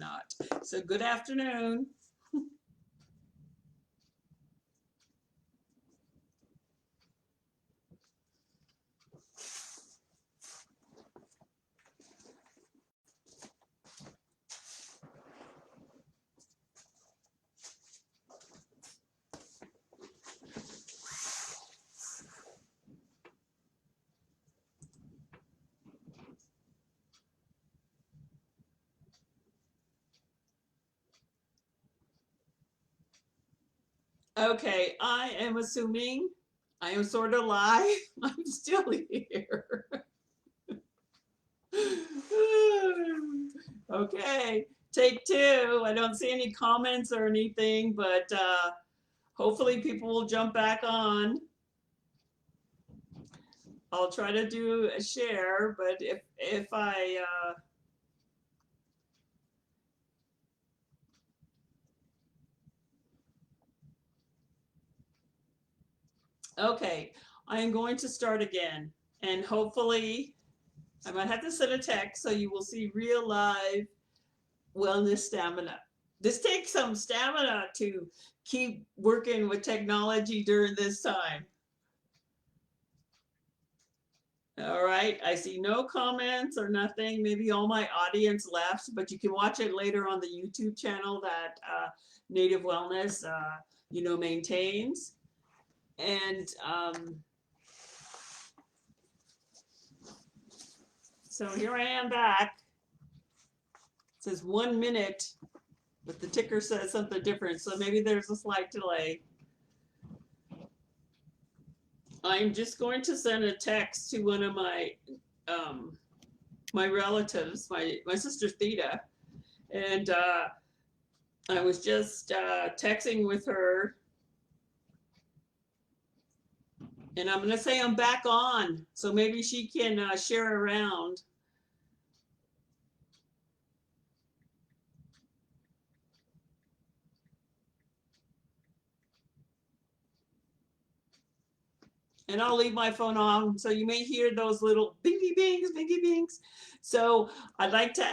not. So good afternoon. Okay, I am assuming I am sort of live. I'm still here. Okay, take two. I don't see any comments or anything, but hopefully people will jump back on. I'll try to do a share, but if I okay, I am going to start again, and hopefully I might have to send a text so you will see real live wellness stamina. This takes some stamina to keep working with technology during this time. All right, I see no comments or nothing. Maybe all my audience left, but you can watch it later on the YouTube channel that Native Wellness, maintains. And so here I am back. It says 1 minute, but the ticker says something different. So maybe there's a slight delay. I'm just going to send a text to one of my my relatives, my sister Theta, and I was just texting with her, and I'm going to say I'm back on, so maybe she can share around. And I'll leave my phone on, so you may hear those little bingy bings, bingy bings. So I'd like to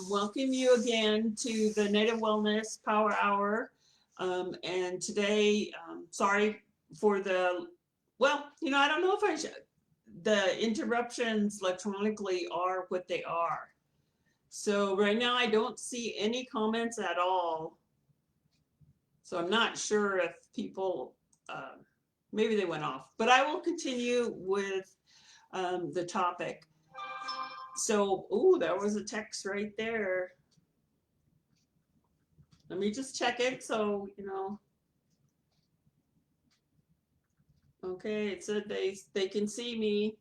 welcome you again to the Native Wellness Power Hour. And today, sorry for the, well, I don't know if I should, the interruptions electronically are what they are. So right now I don't see any comments at all. So I'm not sure if people, maybe they went off, but I will continue with the topic. So, oh, there was a text right there. Let me just check it. So, okay, it said they can see me.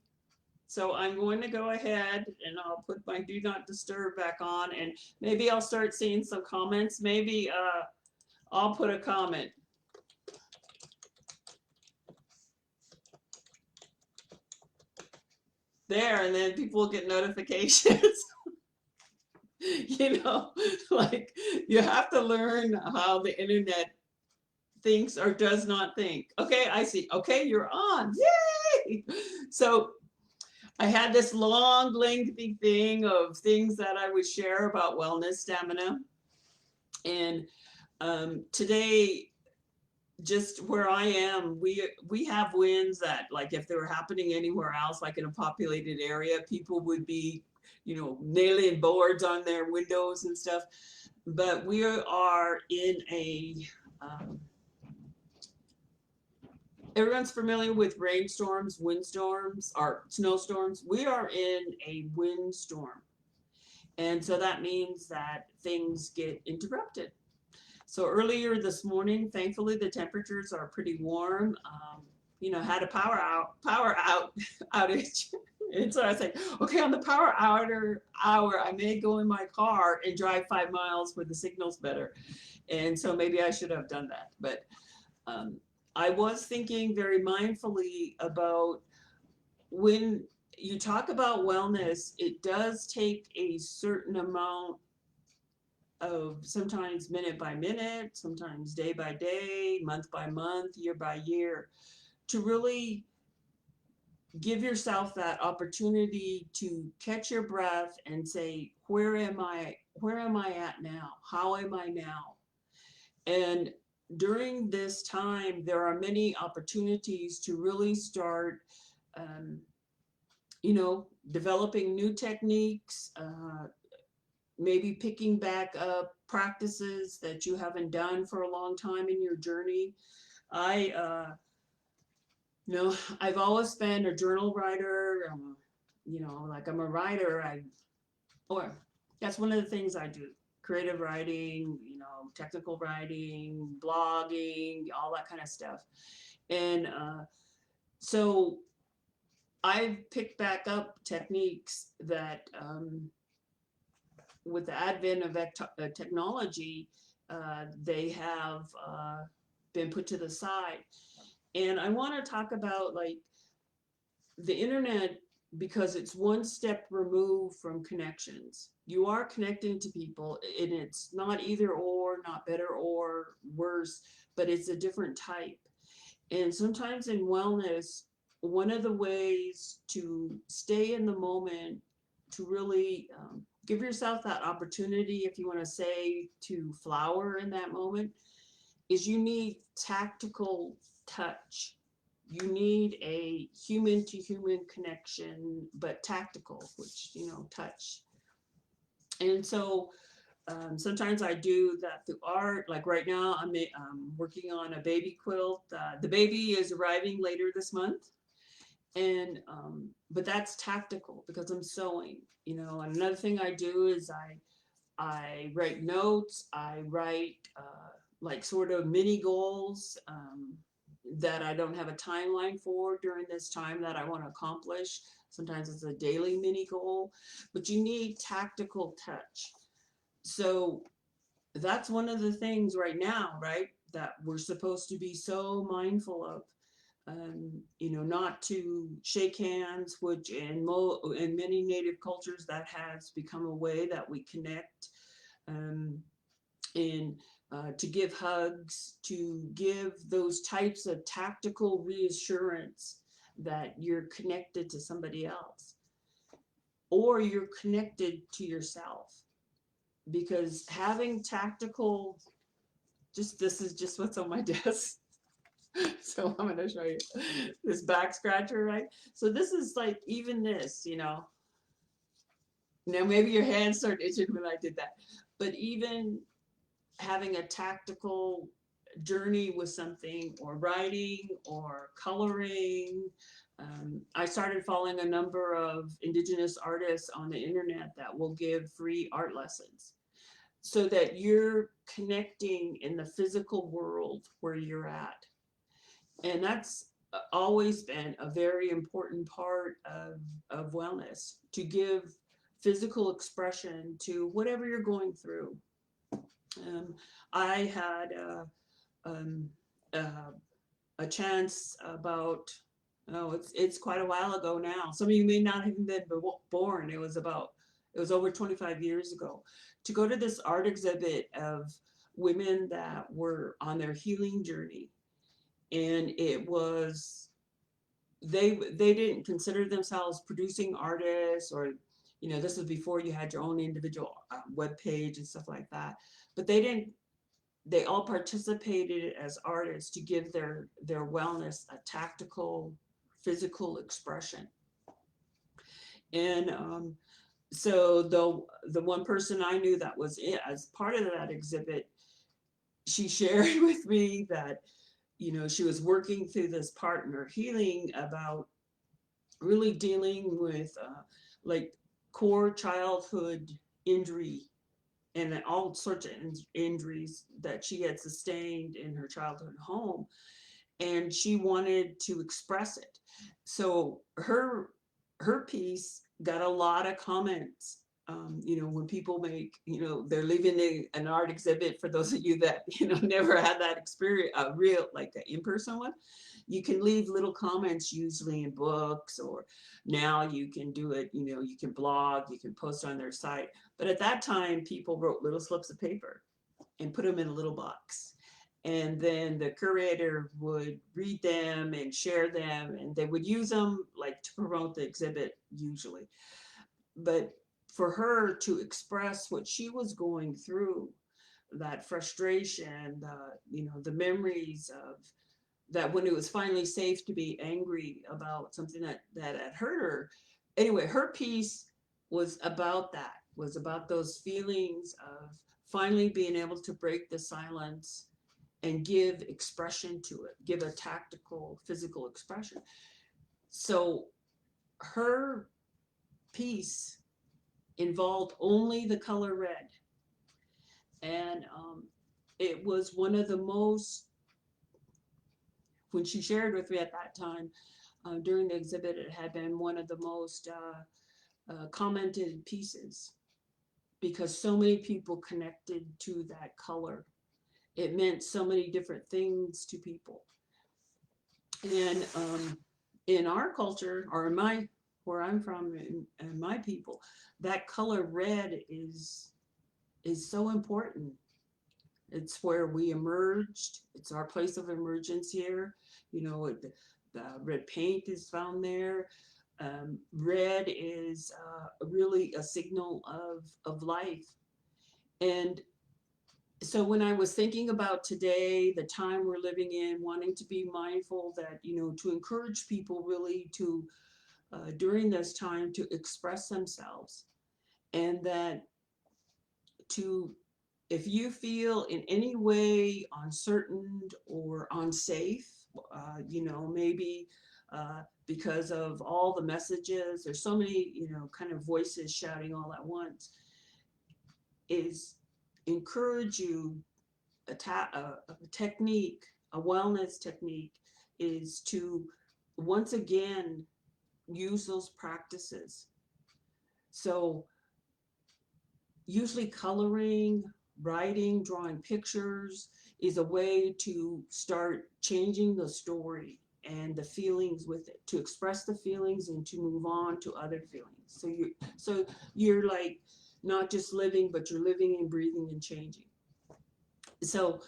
So I'm going to go ahead and I'll put my do not disturb back on, and maybe I'll start seeing some comments. Maybe I'll put a comment. There, and then people will get notifications. Like you have to learn how the internet thinks or does not think. Okay, I see. Okay, you're on. Yay! So I had this long, lengthy thing of things that I would share about wellness stamina. And today, just where I am, we have winds that, like, if they were happening anywhere else, like in a populated area, people would be, nailing boards on their windows and stuff. But we are in a everyone's familiar with rainstorms, windstorms, or snowstorms. We are in a windstorm. And so that means that things get interrupted. So earlier this morning, thankfully, the temperatures are pretty warm. Had a power outage. And so I said, okay, on the power hour, I may go in my car and drive 5 miles where the signal's better. And so maybe I should have done that. But I was thinking very mindfully about when you talk about wellness, it does take a certain amount of, sometimes minute by minute, sometimes day by day, month by month, year by year, to really give yourself that opportunity to catch your breath and say, where am I at now? How am I now? And during this time, there are many opportunities to really start, um, developing new techniques, maybe picking back up practices that you haven't done for a long time in your journey. I, I've always been a journal writer. Like I'm a writer. Or that's one of the things I do. Creative writing, technical writing, blogging, all that kind of stuff. And so I've picked back up techniques that, with the advent of technology, they have been put to the side. And I want to talk about like the internet, because it's one step removed from connections. You are connecting to people, and it's not either or, not better or worse, but it's a different type. And sometimes in wellness, one of the ways to stay in the moment, to really give yourself that opportunity, if you want to say, to flower in that moment, is you need tactical touch. You need a human to human connection, but tactical, which, touch. And so sometimes I do that through art. Like right now, I'm working on a baby quilt. The baby is arriving later this month. And but that's tactical because I'm sewing, And another thing I do is I write notes. I write like sort of mini goals that I don't have a timeline for during this time that I want to accomplish. Sometimes it's a daily mini goal, but you need tactical touch. So that's one of the things right now, right, that we're supposed to be so mindful of. Not to shake hands, which in many native cultures that has become a way that we connect, and to give hugs, to give those types of tactical reassurance that you're connected to somebody else, or you're connected to yourself. Because having tactical, this is just what's on my desk. So I'm going to show you this back scratcher, right? So this is like, even this, now maybe your hands start itching when I did that, but even having a tactical journey with something, or writing or coloring. I started following a number of indigenous artists on the internet that will give free art lessons, so that you're connecting in the physical world where you're at. And that's always been a very important part of wellness, to give physical expression to whatever you're going through. I had a chance about, it's quite a while ago now. Some of you may not have even been born. It was over 25 years ago, to go to this art exhibit of women that were on their healing journey. And it was, they didn't consider themselves producing artists, or this was before you had your own individual web page and stuff like that. But they all participated as artists to give their wellness a tactical, physical expression. And so the one person I knew that was as part of that exhibit, she shared with me that she was working through this part in her healing about really dealing with like core childhood injury, and all sorts of injuries that she had sustained in her childhood home, and she wanted to express it. So her piece got a lot of comments. When people make, they're leaving an art exhibit, for those of you that, never had that experience, a real, like an in-person one, you can leave little comments, usually in books, or now you can do it, you can blog, you can post on their site. But at that time, people wrote little slips of paper and put them in a little box. And then the curator would read them and share them, and they would use them like to promote the exhibit usually. But for her to express what she was going through, that frustration, the memories of that, when it was finally safe to be angry about something that had hurt her. Anyway, her piece was about that, was about those feelings of finally being able to break the silence and give expression to it, give a tactical, physical expression. So her piece involved only the color red. And it was one of the most, when she shared with me at that time, during the exhibit, it had been one of the most commented pieces, because so many people connected to that color. It meant so many different things to people. And in our culture, or in my, where I'm from, and my people, that color red is so important. It's where we emerged. It's our place of emergence here. The red paint is found there. Red is really a signal of life. And so when I was thinking about today, the time we're living in, wanting to be mindful that, to encourage people really to, during this time, to express themselves, and that to, if you feel in any way uncertain or unsafe, maybe because of all the messages, there's so many, kind of voices shouting all at once, is encourage you, a technique, a wellness technique, is to once again use those practices. So usually coloring, writing, drawing pictures is a way to start changing the story and the feelings with it, to express the feelings and to move on to other feelings. So you're like not just living, but you're living and breathing and changing. So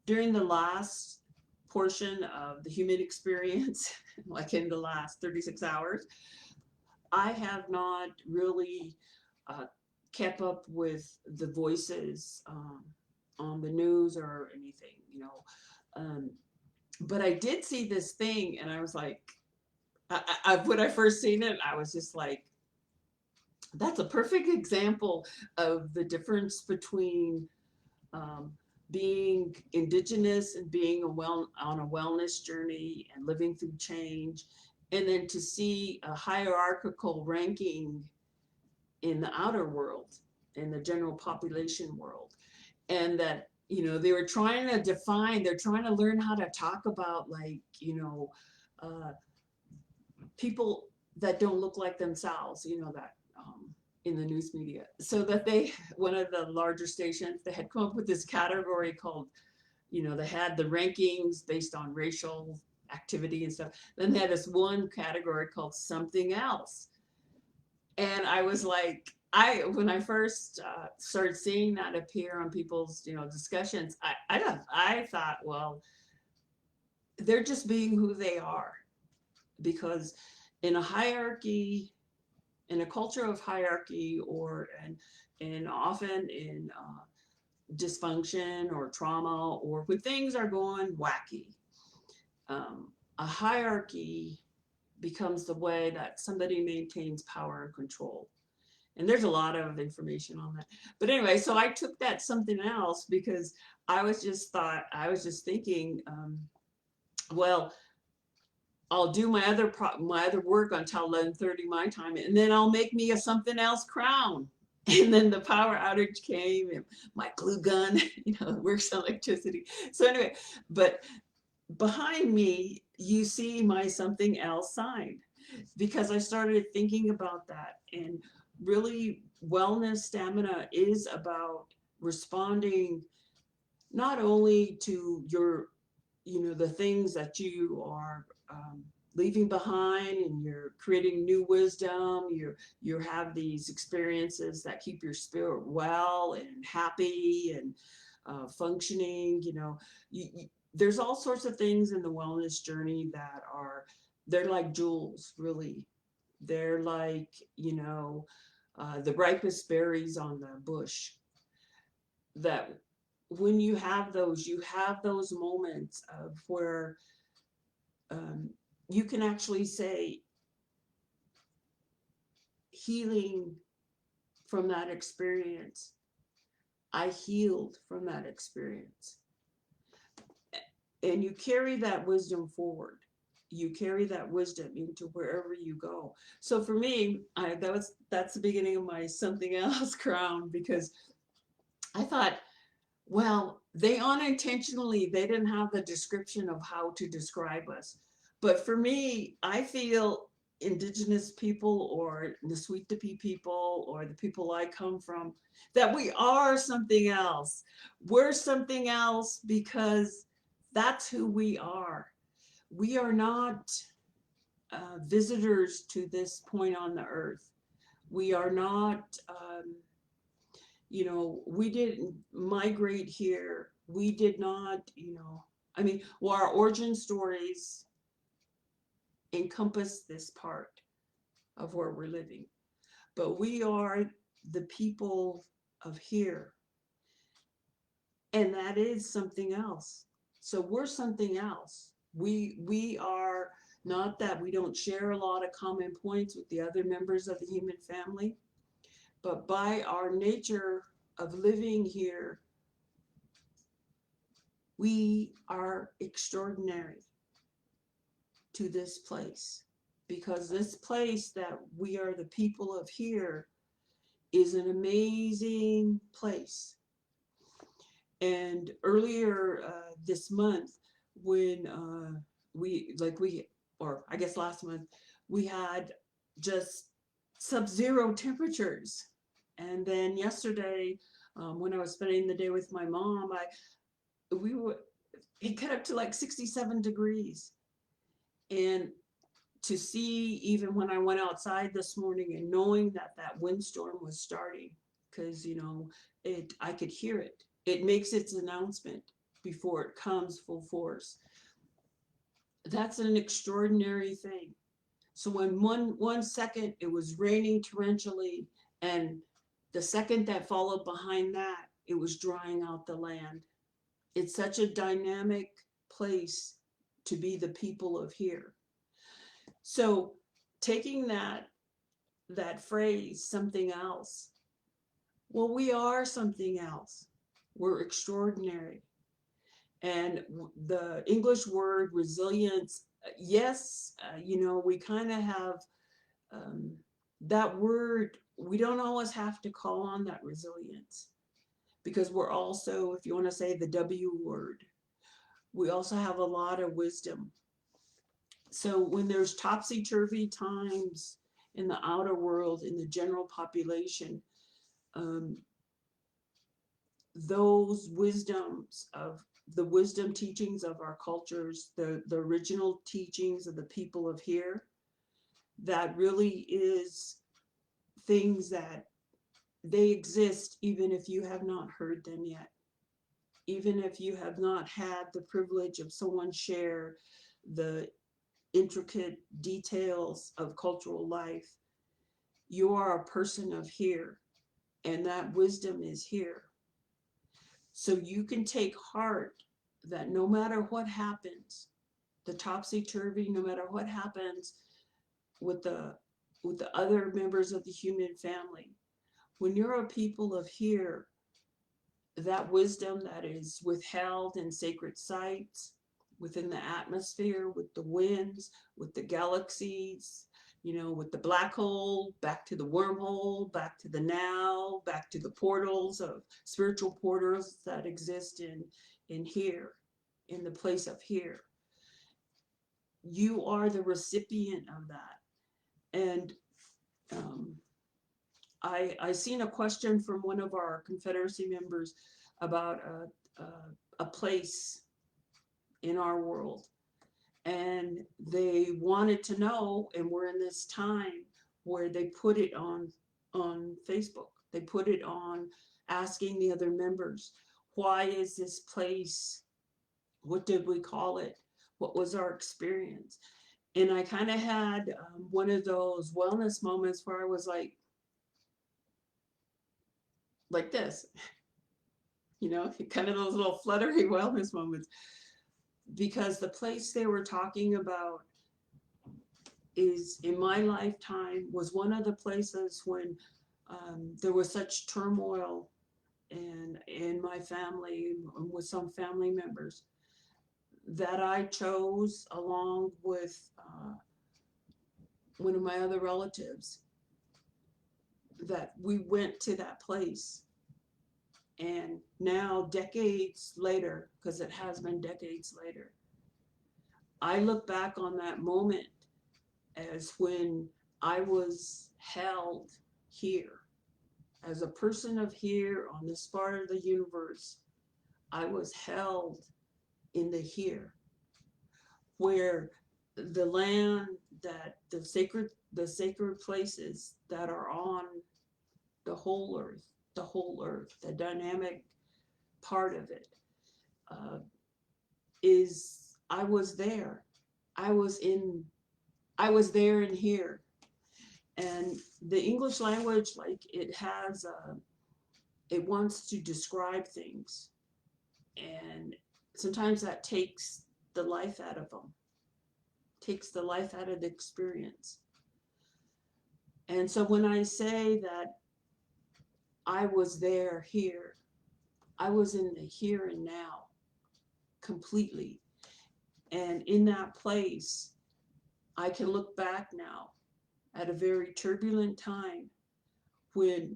during the last portion of the human experience, like in the last 36 hours, I have not really uh, kept up with the voices on the news or anything. But I did see this thing, and I was like, when I first seen it, I was just like, that's a perfect example of the difference between um, being indigenous and being on a wellness journey and living through change, and then to see a hierarchical ranking in the outer world, in the general population world. And that, they were trying to define, they're trying to learn how to talk about, like, uh, people that don't look like themselves, that in the news media. So that one of the larger stations, they had come up with this category called, they had the rankings based on racial activity and stuff. Then they had this one category called something else. And I was like, when I first started seeing that appear on people's, discussions, I thought, well, they're just being who they are, because in a hierarchy, in a culture of hierarchy, and often in dysfunction or trauma, or when things are going wacky, a hierarchy becomes the way that somebody maintains power and control. And there's a lot of information on that. But anyway, so I took that something else because I was just thinking, well, I'll do my other work until 11:30 my time, and then I'll make me a something else crown. And then the power outage came, and my glue gun, works on electricity. So anyway, but behind me, you see my something else sign, because I started thinking about that. And really, wellness stamina is about responding not only to your, the things that you are leaving behind, and you're creating new wisdom. You have these experiences that keep your spirit well and happy and functioning. There's all sorts of things in the wellness journey that they're like jewels, really. They're like, the ripest berries on the bush. That when you have those moments of where um, you can actually say healing from that experience. I healed from that experience. And you carry that wisdom forward. You carry that wisdom into wherever you go. So for me, that's the beginning of my something else crown, because I thought, well, they unintentionally, they didn't have the description of how to describe us. But for me, I feel indigenous people or the Niswitapi people or the people I come from, that we are something else. We're something else because that's who we are. We are not visitors to this point on the earth. We are not we didn't migrate here. We did not, I mean, well, our origin stories encompass this part of where we're living, but we are the people of here, and that is something else. So we're something else. We are not that we don't share a lot of common points with the other members of the human family, but by our nature of living here, we are extraordinary to this place, because this place that we are the people of here is an amazing place. And earlier this month, when or I guess last month, we had just sub-zero temperatures. And then yesterday, when I was spending the day with my mom, we were it got up to like 67 degrees. And to see, even when I went outside this morning and knowing that that windstorm was starting, because I could hear it. It makes its announcement before it comes full force. That's an extraordinary thing. So when one second it was raining torrentially, and the second that followed behind that, it was drying out the land. It's such a dynamic place to be the people of here. So taking that phrase, something else, well, we are something else. We're extraordinary. And the English word resilience, yes, we kind of have that word. We don't always have to call on that resilience, because we're also, if you want to say the W word, we also have a lot of wisdom. So when there's topsy-turvy times in the outer world, in the general population, um, those wisdoms of the wisdom teachings of our cultures, the original teachings of the people of here, that really is things that they exist even if you have not heard them yet. Even if you have not had the privilege of someone share the intricate details of cultural life, you are a person of here, and that wisdom is here. So you can take heart that no matter what happens, the topsy-turvy, no matter what happens with the other members of the human family, when you're a people of here, that wisdom that is withheld in sacred sites, within the atmosphere, with the winds, with the galaxies, with the black hole, back to the wormhole, back to the now, back to the portals of spiritual portals that exist in here, in the place of here. You are the recipient of that. And I seen a question from one of our Confederacy members about a place in our world, and they wanted to know, and we're in this time where they put it on Facebook. They put it on, asking the other members, why is this place, what did we call it, what was our experience? And I kind of had one of those wellness moments where I was like, like this, kind of those little fluttery wellness moments, because the place they were talking about is in my lifetime was one of the places when there was such turmoil and in my family with some family members that I chose along with one of my other relatives, that we went to that place. And now, decades later, because it has been decades later, I look back on that moment as when I was held here. As a person of here on this part of the universe, I was held in the here, where the land that the sacred places that are on the whole earth, the dynamic part of it, uh, is I was there. I was in I was there and here. And the English language, like it wants to describe things. And sometimes that takes the life out of them, takes the life out of the experience. And so when I say that I was there here, I was in the here and now completely. And in that place, I can look back now at a very turbulent time when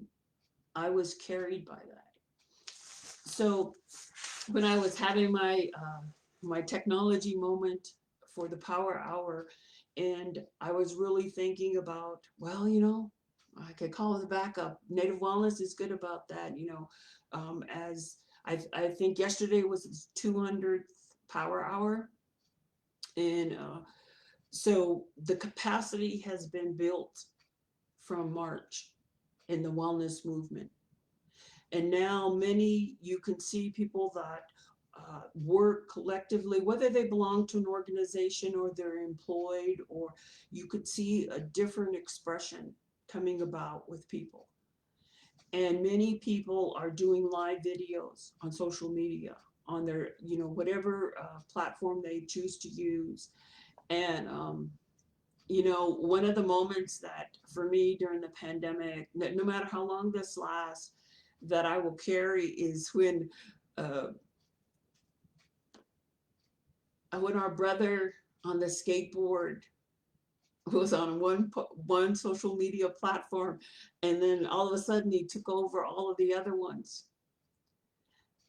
I was carried by that. So when I was having my technology moment for the power hour, and I was really thinking about, well, I could call it the backup. Native Wellness is good about that, as I think yesterday was the 200th power hour. And so the capacity has been built from March in the wellness movement. And now you can see people that work collectively, whether they belong to an organization or they're employed, or you could see a different expression coming about with people. And many people are doing live videos on social media, on their, whatever platform they choose to use. And, one of the moments that for me during the pandemic, no matter how long this lasts, that I will carry is uh, when our brother on the skateboard was on one social media platform, and then all of a sudden he took over all of the other ones,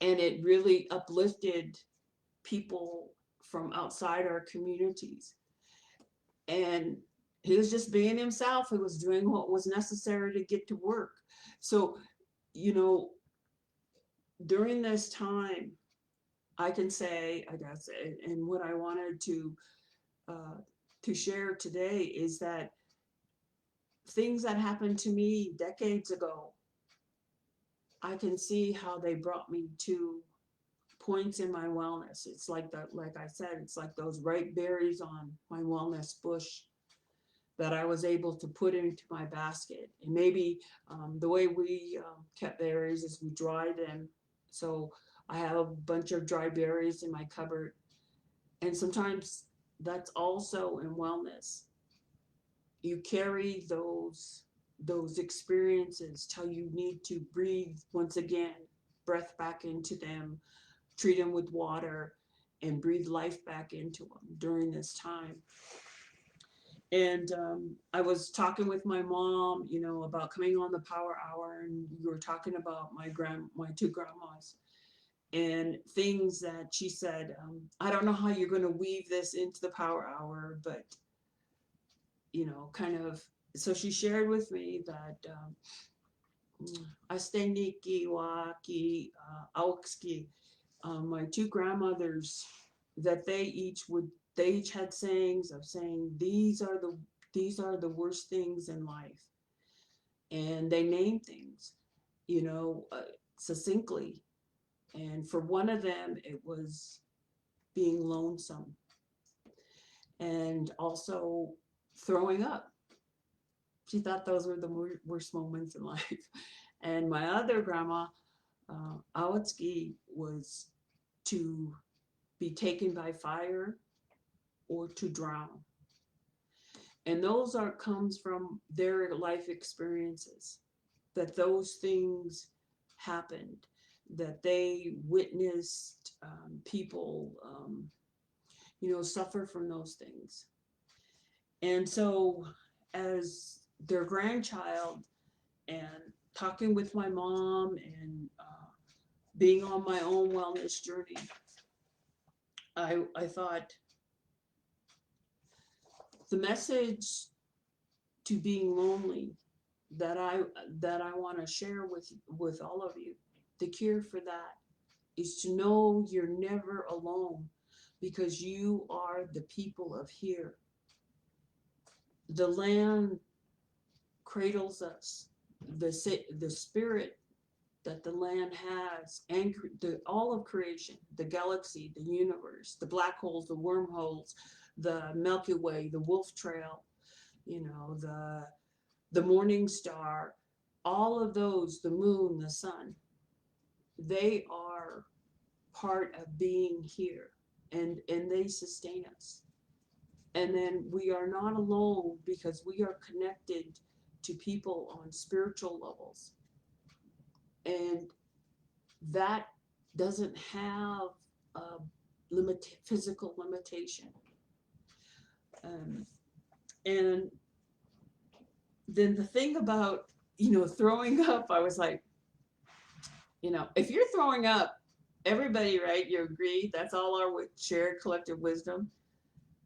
and it really uplifted people from outside our communities. And he was just being himself. He was doing what was necessary to get to work. So, you know, during this time, I can say, I guess, and what I wanted to share today is that things that happened to me decades ago, I can see how they brought me to points in my wellness. It's like that, like I said, it's like those ripe berries on my wellness bush that I was able to put into my basket. And maybe the way we kept berries is we dry them. So I have a bunch of dry berries in my cupboard. And sometimes that's also in wellness. You carry those experiences till you need to breathe once again, breath back into them, treat them with water, and breathe life back into them during this time. And I was talking with my mom, about coming on the power hour, and we were talking about my two grandmas and things that she said. I don't know how you're going to weave this into the power hour, but kind of. So she shared with me that Asteniki Waki Aukski, my two grandmothers, that they each had sayings of saying these are the worst things in life, and they named things, succinctly. And for one of them, it was being lonesome, and also throwing up. She thought those were the worst moments in life. And my other grandma, Awatski, was to be taken by fire or to drown. And those are comes from their life experiences, that those things happened, that they witnessed people, suffer from those things. And so, as their grandchild, and talking with my mom, and being on my own wellness journey, I thought the message to being lonely that I want to share with all of you, the cure for that is to know you're never alone, because you are the people of here. The land cradles us. The spirit that the land has, and all of creation, the galaxy, the universe, the black holes, the wormholes, the Milky Way, the Wolf Trail, the morning star, all of those, the moon, the sun, they are part of being here, and they sustain us. And then we are not alone, because we are connected to people on spiritual levels, and that doesn't have a physical limitation. Um, and then the thing about throwing up, I was like, if you're throwing up, everybody, right? You agree? That's all our shared collective wisdom.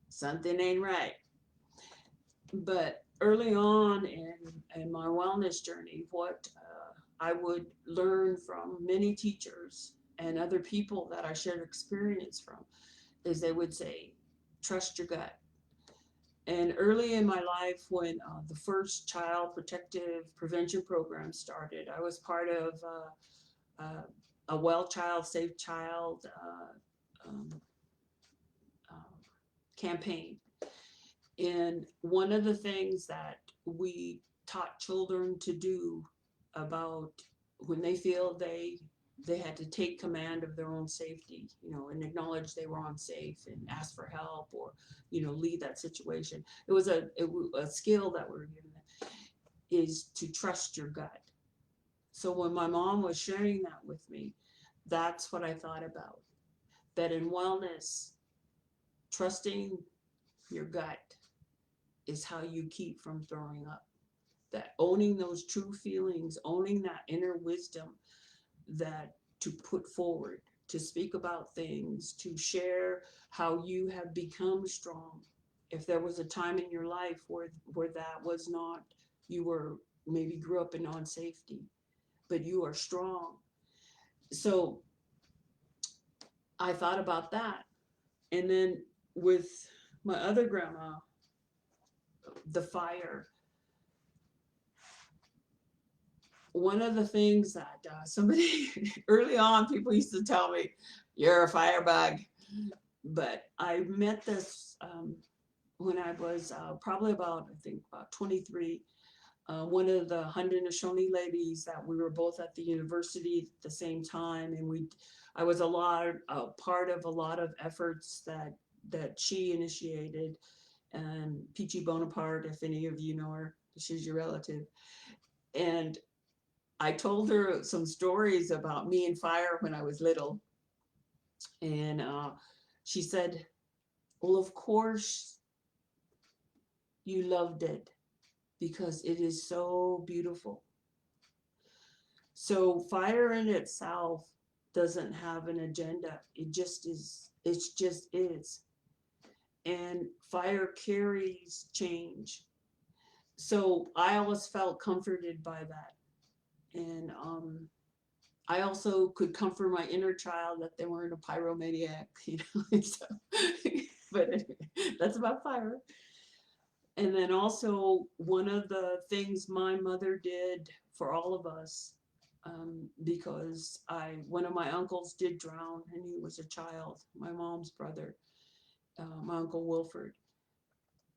Something ain't right. But early on in my wellness journey, what I would learn from many teachers and other people that I shared experience from is they would say, trust your gut. And early in my life, when the first child protective prevention program started, I was part of a well child, safe child um, uh, campaign. And one of the things that we taught children to do about when they feel they had to take command of their own safety, and acknowledge they were unsafe and ask for help, or leave that situation. It was a skill that we were given, is to trust your gut. So when my mom was sharing that with me, that's what I thought about. That in wellness, trusting your gut is how you keep from throwing up. That owning those true feelings, owning that inner wisdom, that to put forward, to speak about things, to share how you have become strong. If there was a time in your life where that was not, you were maybe grew up in non-safety, but you are strong. So I thought about that. And then with my other grandma, the fire, one of the things that somebody early on, people used to tell me, you're a firebug. But I met this when I was probably I think about 23. One of the Haudenosaunee ladies that we were both at the university at the same time, and I was part of a lot of efforts that she initiated. And Peachy Bonaparte, if any of you know her, she's your relative. And I told her some stories about me and fire when I was little. And she said, well, of course you loved it, because it is so beautiful. So fire in itself doesn't have an agenda. It just is. It just is. And fire carries change. So I always felt comforted by that. And I also could comfort my inner child that they weren't a pyromaniac, So, but anyway, that's about fire. And then also, one of the things my mother did for all of us, because one of my uncles did drown, and he was a child, my mom's brother, my uncle Wilford.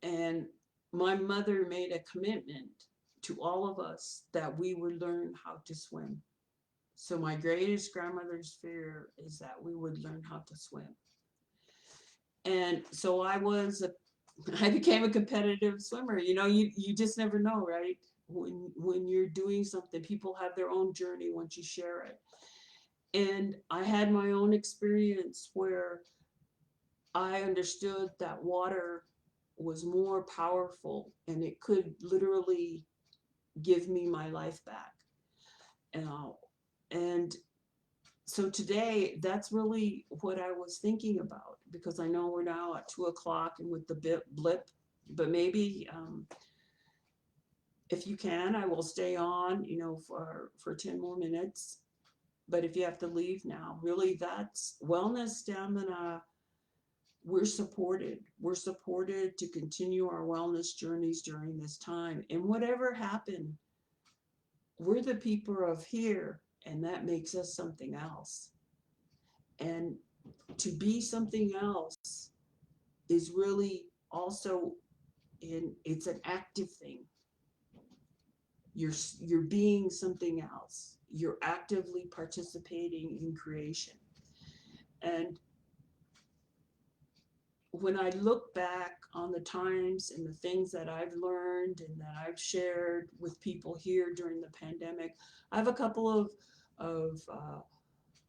And my mother made a commitment to all of us that we would learn how to swim. So my greatest grandmother's fear is that we would learn how to swim. And so I became a competitive swimmer. You just never know, right? When you're doing something, people have their own journey once you share it. And I had my own experience where I understood that water was more powerful and it could literally give me my life back. Uh, and so today, that's really what I was thinking about, because I know we're now at 2 o'clock and with the blip, but maybe if you can, I will stay on, for 10 more minutes. But if you have to leave now, really, that's Wellness Stamina. We're supported. We're supported to continue our wellness journeys during this time. And whatever happened, we're the people of here, and that makes us something else. And to be something else is really also it's an active thing. You're being something else. You're actively participating in creation. And when I look back on the times and the things that I've learned and that I've shared with people here during the pandemic, I have a couple of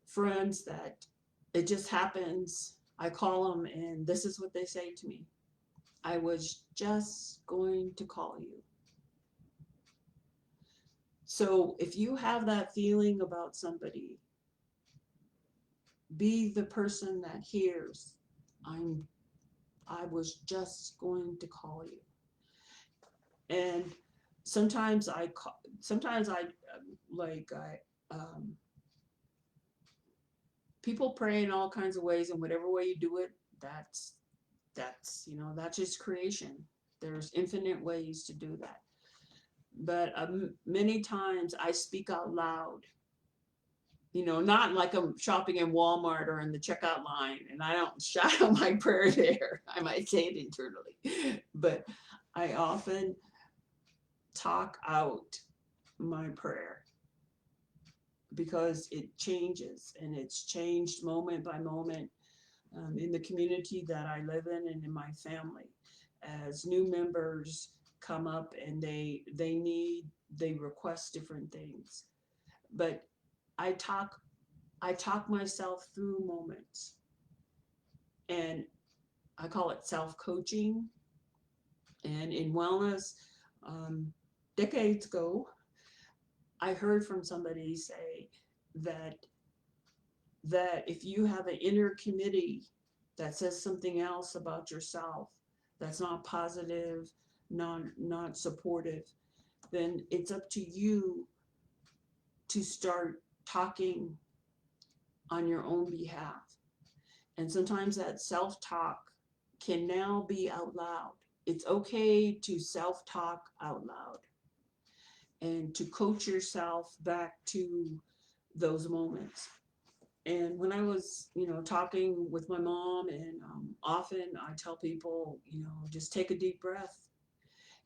friends that it just happens. I call them and this is what they say to me. I was just going to call you. So if you have that feeling about somebody, be the person that hears, I was just going to call you. And sometimes people pray in all kinds of ways, and whatever way you do it, that's just creation. There's infinite ways to do that. But many times I speak out loud, not like I'm shopping in Walmart or in the checkout line, and I don't shout out my prayer there. I might say it internally, but I often talk out my prayer because it changes, and it's changed moment by moment in the community that I live in and in my family. As new members come up and they request different things, but I talk myself through moments, and I call it self-coaching. And in wellness, decades ago, I heard from somebody say that if you have an inner committee that says something else about yourself that's not positive, not supportive, then it's up to you to start talking on your own behalf. And sometimes that self-talk can now be out loud. It's okay to self-talk out loud and to coach yourself back to those moments. And when I was, talking with my mom, and often I tell people, just take a deep breath.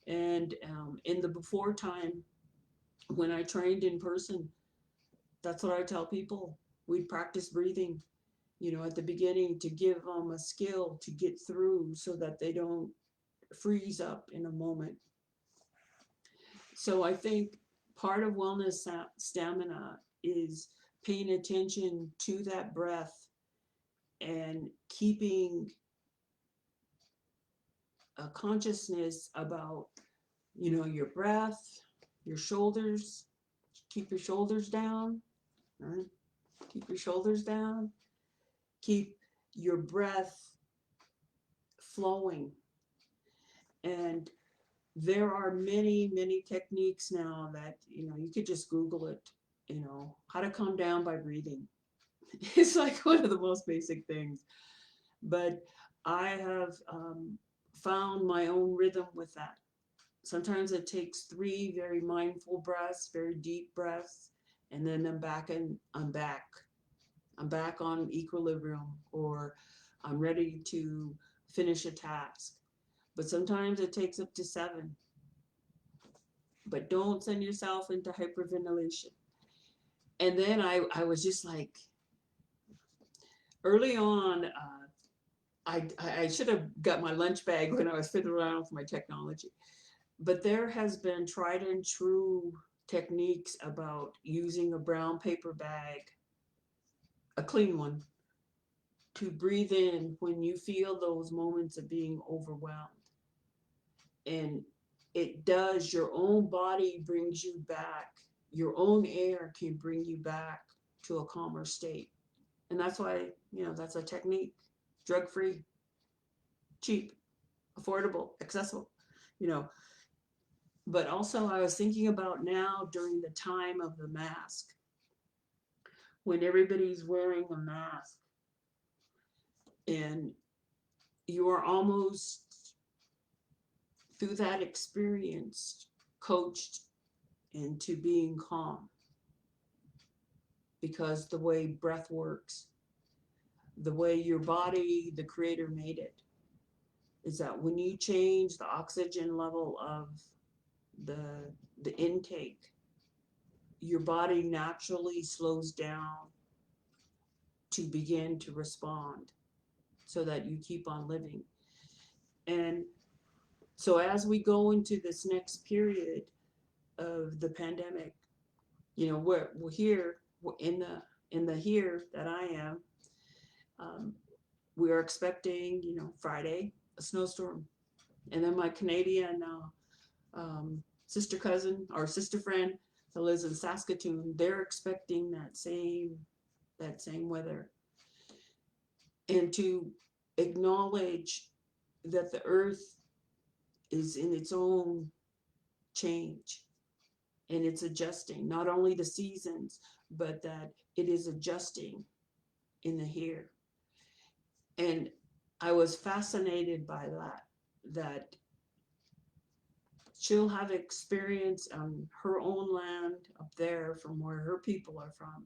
And in the before time, when I trained in person, that's what I tell people. We'd practice breathing, at the beginning, to give them a skill to get through so that they don't freeze up in a moment. So I think part of wellness stamina is paying attention to that breath and keeping a consciousness about, your breath, your shoulders. Keep your shoulders down. Right? Keep your shoulders down. Keep your breath flowing. And there are many, many techniques now that, you could just Google it, how to calm down by breathing. It's like one of the most basic things. But I have found my own rhythm with that. Sometimes it takes 3 very mindful breaths, very deep breaths, and then I'm back. I'm back on equilibrium, or I'm ready to finish a task. But sometimes it takes up to 7. but don't send yourself into hyperventilation. And then I was just like, early on, I should have got my lunch bag when I was fiddling around with my technology. But there has been tried and true techniques about using a brown paper bag, a clean one, to breathe in when you feel those moments of being overwhelmed. And it does, your own body brings you back. Your own air can bring you back to a calmer state. And that's why, that's a technique. Drug free, cheap, affordable, accessible, you know. But also, I was thinking about now during the time of the mask, when everybody's wearing a mask and you are almost through that experience coached into being calm, because the way breath works, the way your body, the creator made it, is that when you change the oxygen level of the intake, your body naturally slows down to begin to respond so that you keep on living. And so as we go into this next period of the pandemic, we're here, we're in the here that I am, um, we are expecting, Friday, a snowstorm. And then my Canadian sister cousin or sister friend that lives in Saskatoon, they're expecting that same weather. And to acknowledge that the earth is in its own change and it's adjusting, not only the seasons, but that it is adjusting in the here. And I was fascinated by that she'll have experience on her own land up there from where her people are from.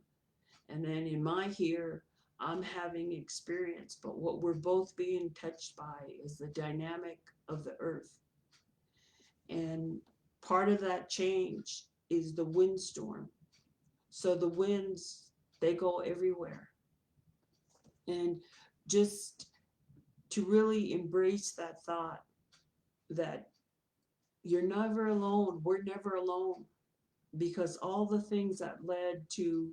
And then in my here, I'm having experience, but what we're both being touched by is the dynamic of the earth. And part of that change is the windstorm. So the winds, they go everywhere. And just to really embrace that thought that you're never alone, we're never alone, because all the things that led to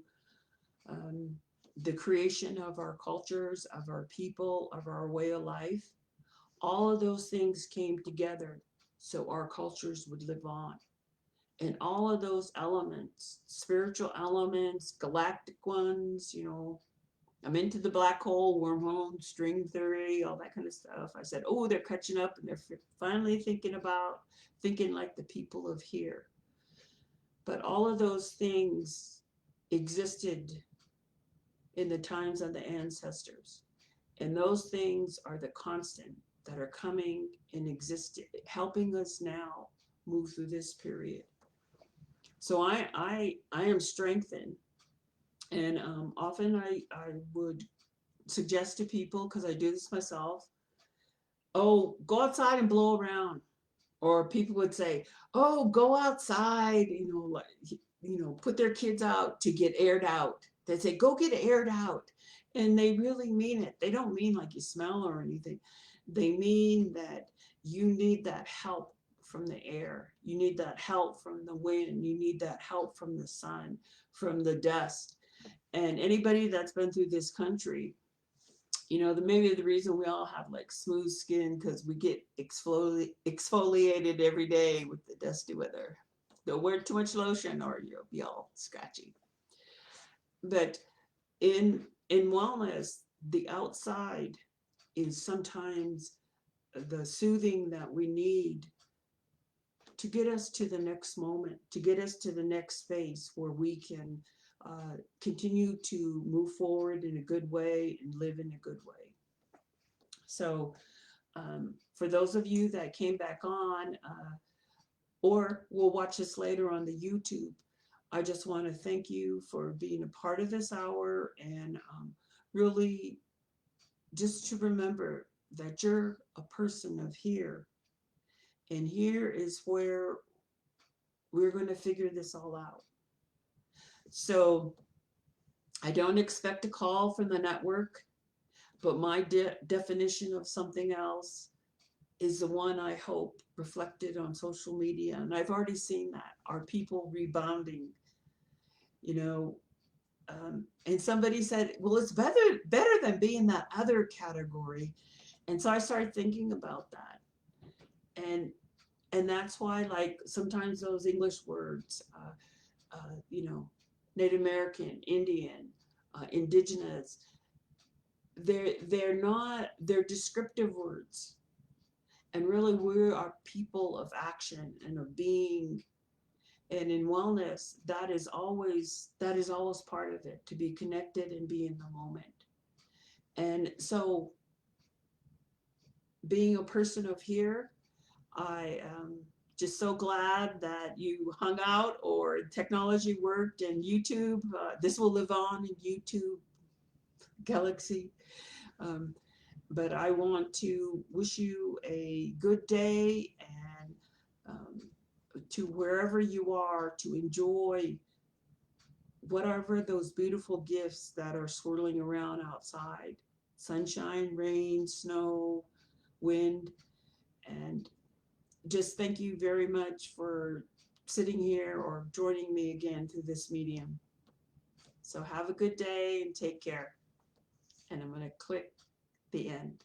um, the creation of our cultures, of our people, of our way of life, all of those things came together so our cultures would live on. And all of those elements, spiritual elements, galactic ones, I'm into the black hole, wormhole, string theory, all that kind of stuff. I said, oh, they're catching up and they're finally thinking like the people of here. But all of those things existed in the times of the ancestors. And those things are the constant that are coming and existing, helping us now move through this period. So I am strengthened. And often I would suggest to people, because I do this myself, oh, go outside and blow around. Or people would say, oh, go outside, put their kids out to get aired out. They'd say, go get aired out. And they really mean it. They don't mean like you smell or anything. They mean that you need that help from the air. You need that help from the wind. You need that help from the sun, from the dust. And anybody that's been through this country, maybe the reason we all have like smooth skin because we get exfoliated every day with the dusty weather. Don't wear too much lotion or you'll be all scratchy. But in wellness, the outside is sometimes the soothing that we need to get us to the next moment, to get us to the next space where we can continue to move forward in a good way and live in a good way. So for those of you that came back on or will watch this later on the YouTube, I just want to thank you for being a part of this hour and really just to remember that you're a person of here. And here is where we're going to figure this all out. So I don't expect a call from the network, but my definition of something else is the one I hope reflected on social media. And I've already seen that. Are people rebounding? You know, and somebody said, well, it's better than being that other category. And so I started thinking about that. And that's why, like, sometimes those English words, you know, Native American, Indian, indigenous, they're descriptive words. And really, we are people of action and of being. And in wellness, that is always part of it, to be connected and be in the moment. And so, being a person of here, I am just so glad that you hung out or technology worked and YouTube. This will live on in YouTube Galaxy. Um, but I want to wish you a good day, and to wherever you are, to enjoy whatever those beautiful gifts that are swirling around outside. Sunshine, rain, snow, wind, and just thank you very much for sitting here or joining me again through this medium. So have a good day and take care. And I'm going to click the end.